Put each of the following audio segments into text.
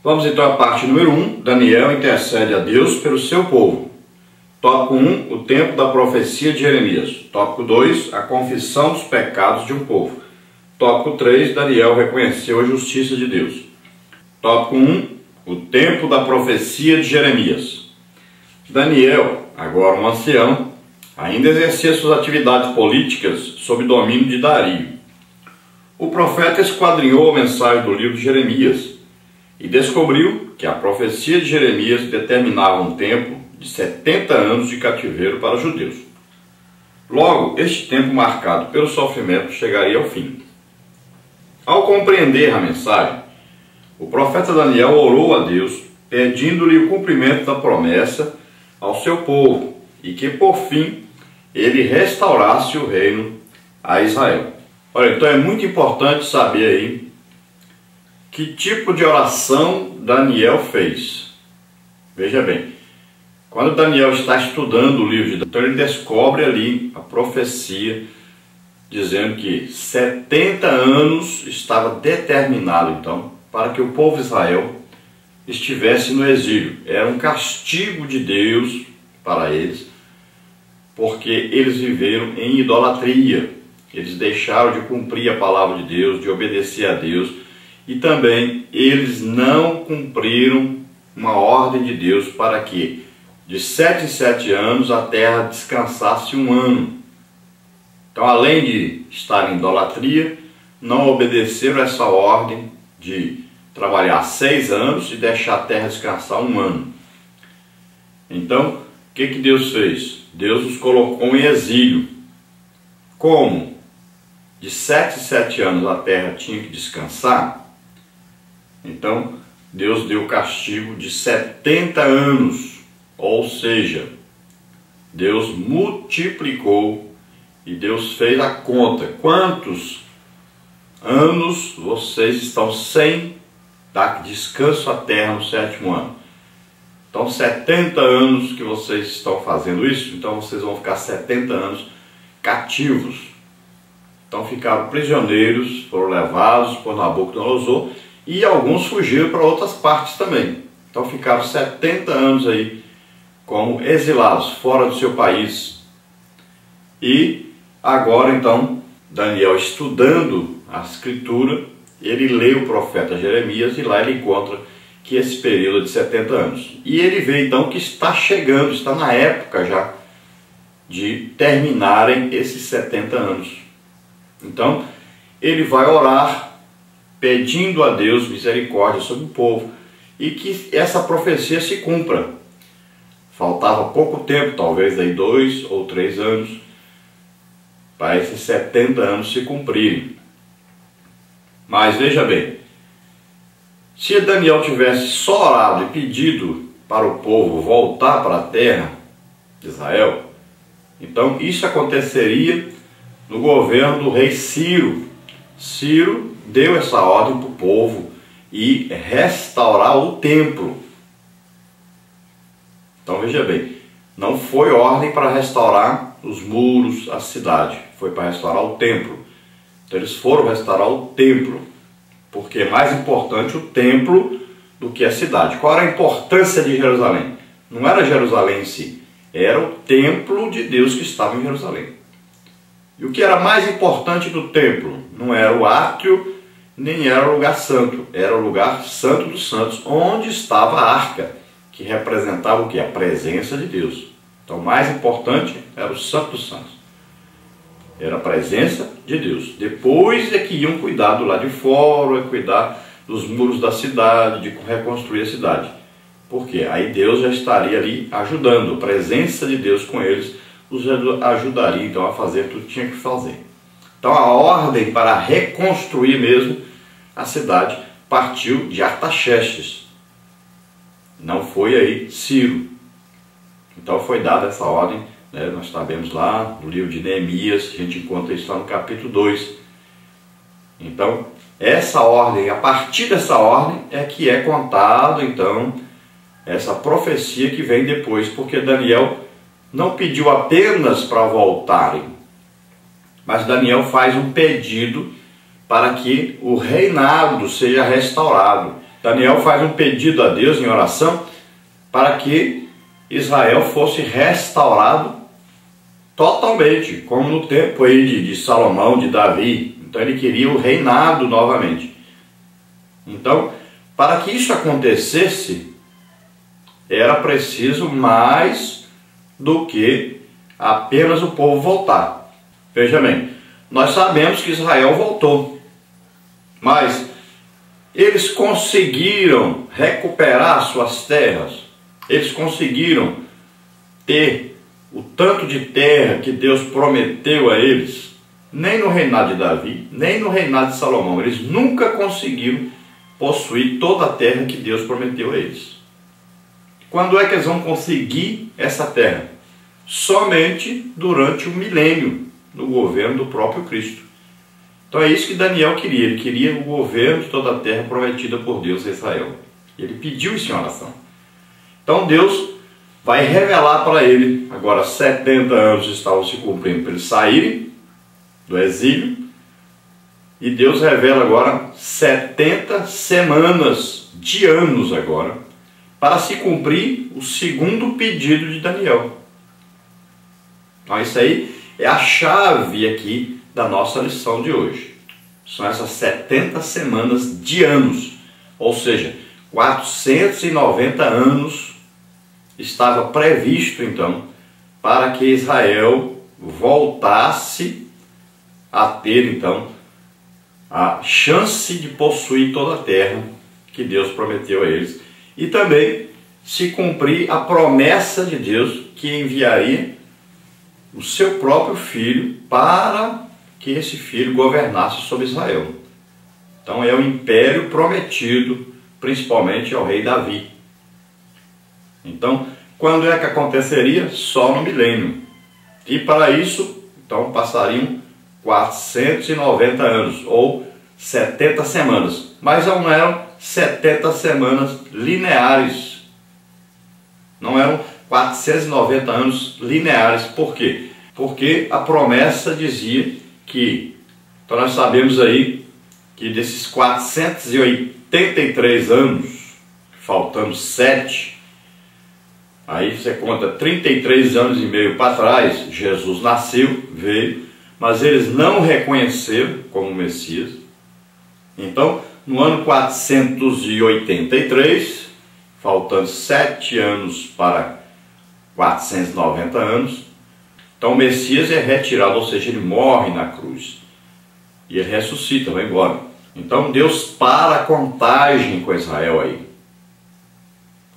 Vamos então à parte número 1. Daniel intercede a Deus pelo seu povo. Tópico 1, o tempo da profecia de Jeremias. Tópico 2, a confissão dos pecados de um povo. Tópico 3, Daniel reconheceu a justiça de Deus. Tópico 1, o tempo da profecia de Jeremias. Daniel, agora um ancião, ainda exercia suas atividades políticas sob domínio de Dario. O profeta esquadrinhou a mensagem do livro de Jeremias e descobriu que a profecia de Jeremias determinava um tempo de 70 anos de cativeiro para os judeus. Logo, este tempo marcado pelo sofrimento chegaria ao fim. Ao compreender a mensagem, o profeta Daniel orou a Deus, pedindo-lhe o cumprimento da promessa ao seu povo e que, por fim, ele restaurasse o reino a Israel. Olha, então é muito importante saber aí que tipo de oração Daniel fez. Veja bem, quando Daniel está estudando o livro de Daniel, então ele descobre ali a profecia dizendo que 70 anos estava determinado então para que o povo de Israel estivesse no exílio. Era um castigo de Deus para eles, porque eles viveram em idolatria. Eles deixaram de cumprir a palavra de Deus, de obedecer a Deus, e também eles não cumpriram uma ordem de Deus para que de 7 em 7 anos a terra descansasse um ano. Então, além de estar em idolatria, não obedeceram essa ordem de trabalhar 6 anos e deixar a terra descansar um ano. Então, o que Deus fez? Deus os colocou em exílio. Como de 7 em 7 anos a terra tinha que descansar, então Deus deu castigo de 70 anos, ou seja, Deus multiplicou e Deus fez a conta. Quantos anos vocês estão sem dar descanso à terra no 7º ano? Então 70 anos que vocês estão fazendo isso, então vocês vão ficar 70 anos cativos. Então ficaram prisioneiros, foram levados por Nabucodonosor e alguns fugiram para outras partes também. Então ficaram 70 anos aí como exilados, fora do seu país. E agora então, Daniel, estudando a escritura, ele lê o profeta Jeremias e lá ele encontra que esse período é de 70 anos. E ele vê então que está chegando, está na época já de terminarem esses 70 anos. Então, ele vai orar, pedindo a Deus misericórdia sobre o povo e que essa profecia se cumpra. Faltava pouco tempo, talvez aí 2 ou 3 anos, para esses 70 anos se cumprirem. Mas veja bem, se Daniel tivesse só orado e pedido para o povo voltar para a terra de Israel, então isso aconteceria no governo do rei Ciro. Ciro deu essa ordem para o povo e restaurar o templo. Então veja bem, não foi ordem para restaurar os muros, a cidade, foi para restaurar o templo. Então eles foram restaurar o templo, porque é mais importante o templo do que a cidade. Qual era a importância de Jerusalém? Não era Jerusalém em si, era o templo de Deus que estava em Jerusalém. E o que era mais importante do templo? Não era o átrio, nem era o lugar santo. Era o lugar santo dos santos, onde estava a arca, que representava o que? A presença de Deus. Então o mais importante era o santo dos santos. Era a presença de Deus. Depois é que iam cuidar do lado de fora, cuidar dos muros da cidade, de reconstruir a cidade. Por quê? Aí Deus já estaria ali ajudando, a presença de Deus com eles os ajudaria então a fazer tudo que tinha que fazer. Então a ordem para reconstruir mesmo a cidade partiu de Artaxerxes. Não foi aí Ciro. Então foi dada essa ordem, né? Nós sabemos lá no livro de Neemias, a gente encontra isso lá no capítulo 2. Então essa ordem, a partir dessa ordem é que é contado então essa profecia que vem depois, porque Daniel não pediu apenas para voltarem, mas Daniel faz um pedido para que o reinado seja restaurado. Daniel faz um pedido a Deus em oração para que Israel fosse restaurado totalmente, como no tempo aí de Salomão, de Davi. Então ele queria o reinado novamente. Então, para que isso acontecesse, era preciso mais do que apenas o povo voltar. Veja bem, nós sabemos que Israel voltou, mas eles conseguiram recuperar suas terras, eles conseguiram ter o tanto de terra que Deus prometeu a eles. Nem no reinado de Davi, nem no reinado de Salomão, eles nunca conseguiram possuir toda a terra que Deus prometeu a eles. Quando é que eles vão conseguir essa terra? Somente durante o milênio, no governo do próprio Cristo. Então é isso que Daniel queria. Ele queria o governo de toda a terra prometida por Deus a Israel. Ele pediu isso em oração. Então Deus vai revelar para ele, agora 70 anos estavam se cumprindo para eles saírem do exílio, e Deus revela agora 70 semanas de anos agora, para se cumprir o segundo pedido de Daniel. Então isso aí é a chave aqui da nossa lição de hoje. São essas 70 semanas de anos, ou seja, 490 anos estava previsto então para que Israel voltasse a ter então a chance de possuir toda a terra que Deus prometeu a eles, e também se cumprir a promessa de Deus que enviaria o seu próprio filho para que esse filho governasse sobre Israel. Então é o império prometido principalmente ao rei Davi. Então, quando é que aconteceria? Só no milênio. E para isso, então passariam 490 anos, ou 70 semanas. Mas não eram 70 semanas lineares. Não eram 490 anos lineares. Por quê? Porque a promessa dizia que, então nós sabemos aí, que desses 483 anos, faltando 7, aí você conta 33 anos e meio para trás, Jesus nasceu, veio, mas eles não reconheceram como Messias. Então, no ano 483, faltando 7 anos para 490 anos, então o Messias é retirado, ou seja, ele morre na cruz. E ele ressuscita, vai embora. Então Deus para a contagem com Israel aí.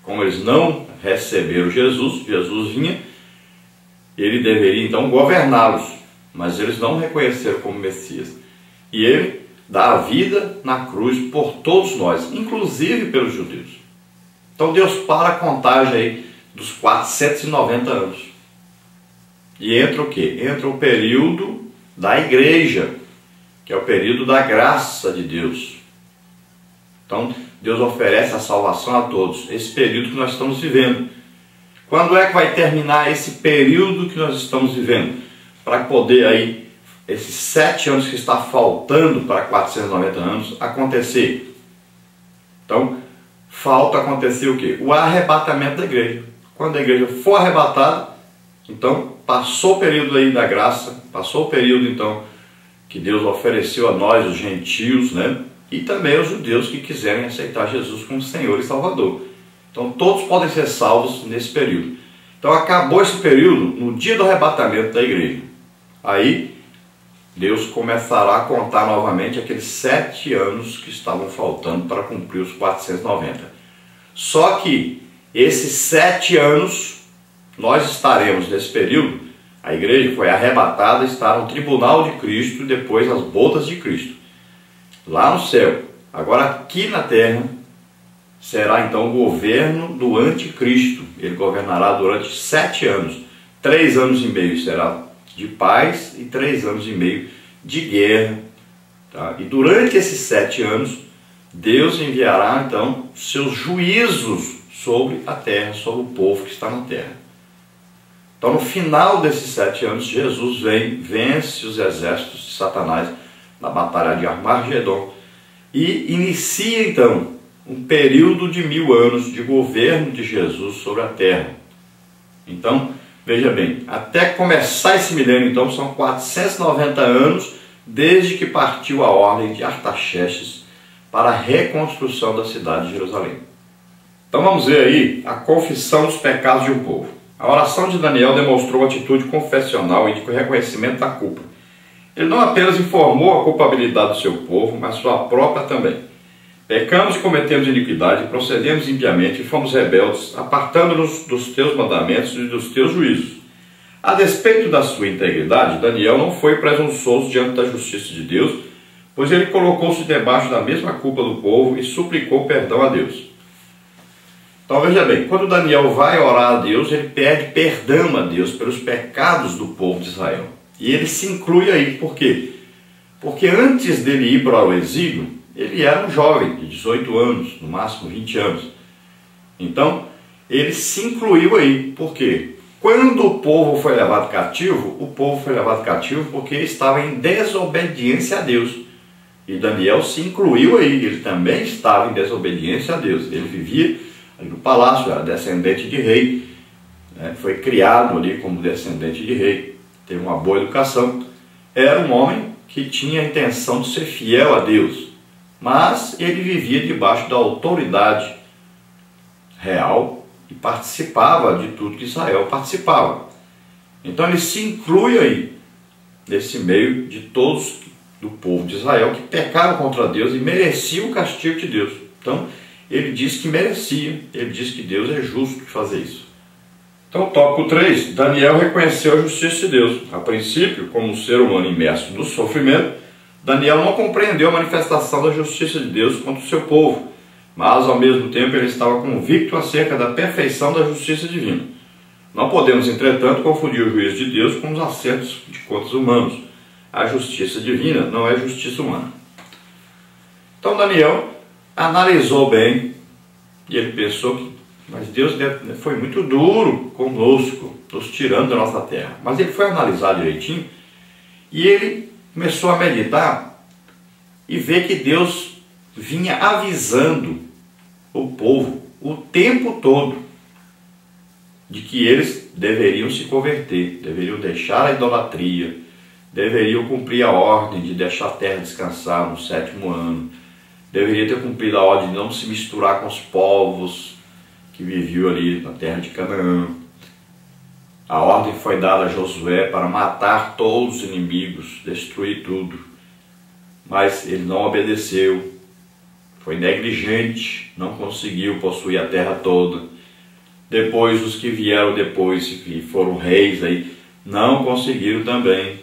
Como eles não receberam Jesus, Jesus vinha, ele deveria então governá-los, mas eles não reconheceram como Messias. E ele dá a vida na cruz por todos nós, inclusive pelos judeus. Então Deus para a contagem aí dos 490 anos. E entra o quê? Entra o período da igreja, que é o período da graça de Deus. Então Deus oferece a salvação a todos. Esse período que nós estamos vivendo. Quando é que vai terminar esse período que nós estamos vivendo? Para poder aí, esses 7 anos que está faltando para 490 anos, acontecer. Então, falta acontecer o quê? O arrebatamento da igreja. Quando a igreja for arrebatada, então passou o período aí da graça, passou o período então que Deus ofereceu a nós, os gentios, né? E também aos judeus que quiserem aceitar Jesus como Senhor e Salvador. Então todos podem ser salvos nesse período. Então acabou esse período no dia do arrebatamento da igreja. Aí Deus começará a contar novamente aqueles 7 anos que estavam faltando para cumprir os 490. Só que esses 7 anos, nós estaremos nesse período, a igreja foi arrebatada, está no tribunal de Cristo e depois as bodas de Cristo, lá no céu. Agora aqui na terra será então o governo do anticristo. Ele governará durante 7 anos, 3 anos e meio será de paz e 3 anos e meio de guerra, tá? E durante esses 7 anos Deus enviará então seus juízos sobre a terra, sobre o povo que está na terra. Então no final desses 7 anos Jesus vem, vence os exércitos de Satanás na batalha de Armagedon e inicia então um período de 1000 anos de governo de Jesus sobre a terra. Então, veja bem, até começar esse milênio, então, são 490 anos desde que partiu a ordem de Artaxerxes para a reconstrução da cidade de Jerusalém. Então vamos ver aí a confissão dos pecados de um povo. A oração de Daniel demonstrou atitude confessional e de reconhecimento da culpa. Ele não apenas informou a culpabilidade do seu povo, mas sua própria também. Pecamos e cometemos iniquidade, procedemos impiamente e fomos rebeldes, apartando-nos dos teus mandamentos e dos teus juízos. A despeito da sua integridade, Daniel não foi presunçoso diante da justiça de Deus, pois ele colocou-se debaixo da mesma culpa do povo e suplicou perdão a Deus. Então veja bem, quando Daniel vai orar a Deus, ele pede perdão a Deus pelos pecados do povo de Israel. E ele se inclui aí, por quê? Porque antes dele ir para o exílio, ele era um jovem de 18 anos, no máximo 20 anos. Então, ele se incluiu aí, por quê? Quando o povo foi levado cativo, o povo foi levado cativo porque estava em desobediência a Deus. E Daniel se incluiu aí, ele também estava em desobediência a Deus. Ele vivia ali no palácio, era descendente de rei, né? Foi criado ali como descendente de rei, teve uma boa educação. Era um homem que tinha a intenção de ser fiel a Deus, mas ele vivia debaixo da autoridade real e participava de tudo que Israel participava. Então ele se inclui aí, nesse meio de todos do povo de Israel que pecaram contra Deus e mereciam o castigo de Deus. Então ele diz que merecia, ele diz que Deus é justo de fazer isso. Então, tópico 3, Daniel reconheceu a justiça de Deus. A princípio, como um ser humano imerso no sofrimento, Daniel não compreendeu a manifestação da justiça de Deus contra o seu povo, mas ao mesmo tempo ele estava convicto acerca da perfeição da justiça divina. Não podemos, entretanto, confundir o juízo de Deus com os acertos de contas humanos. A justiça divina não é justiça humana. Então Daniel analisou bem e ele pensou que mas Deus foi muito duro conosco, nos tirando da nossa terra. Mas ele foi analisar direitinho e ele começou a meditar e ver que Deus vinha avisando o povo o tempo todo de que eles deveriam se converter, deveriam deixar a idolatria, deveriam cumprir a ordem de deixar a terra descansar no 7º ano, deveria ter cumprido a ordem de não se misturar com os povos que viviam ali na terra de Canaã. A ordem foi dada a Josué para matar todos os inimigos, destruir tudo, mas ele não obedeceu, foi negligente, não conseguiu possuir a terra toda. Depois os que vieram depois, que foram reis aí, não conseguiram também.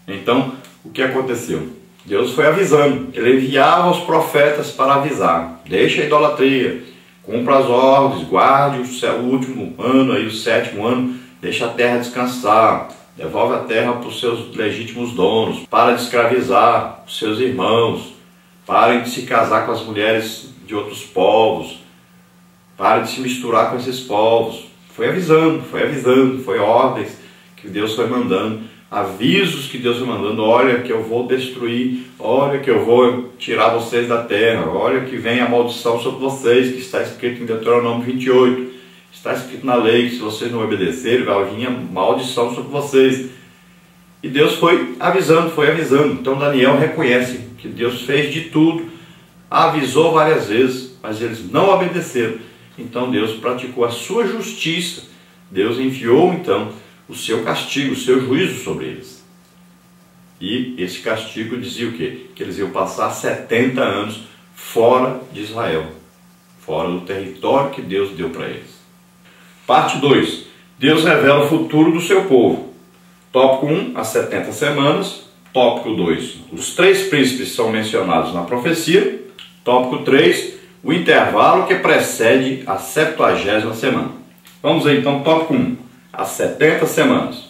Então, o que aconteceu? Deus foi avisando, ele enviava os profetas para avisar, deixa a idolatria, cumpra as ordens, guarde o último ano, aí, o 7º ano, deixa a terra descansar, devolve a terra para os seus legítimos donos, para de escravizar os seus irmãos, parem de se casar com as mulheres de outros povos, parem de se misturar com esses povos. Foi avisando, foi ordens que Deus foi mandando, avisos que Deus foi mandando, olha que eu vou destruir, olha que eu vou tirar vocês da terra, olha que vem a maldição sobre vocês, que está escrito em Deuteronômio 28, está escrito na lei que se vocês não obedecerem, vai vir a maldição sobre vocês. E Deus foi avisando. Então Daniel reconhece que Deus fez de tudo, avisou várias vezes, mas eles não obedeceram. Então Deus praticou a sua justiça, Deus enviou então o seu castigo, o seu juízo sobre eles. E esse castigo dizia o quê? Que eles iam passar 70 anos fora de Israel, fora do território que Deus deu para eles. Parte 2. Deus revela o futuro do seu povo. Tópico 1, as 70 semanas. Tópico 2, os 3 príncipes são mencionados na profecia. Tópico 3, o intervalo que precede a 70ª semana. Vamos ver então, tópico 1. As 70 semanas.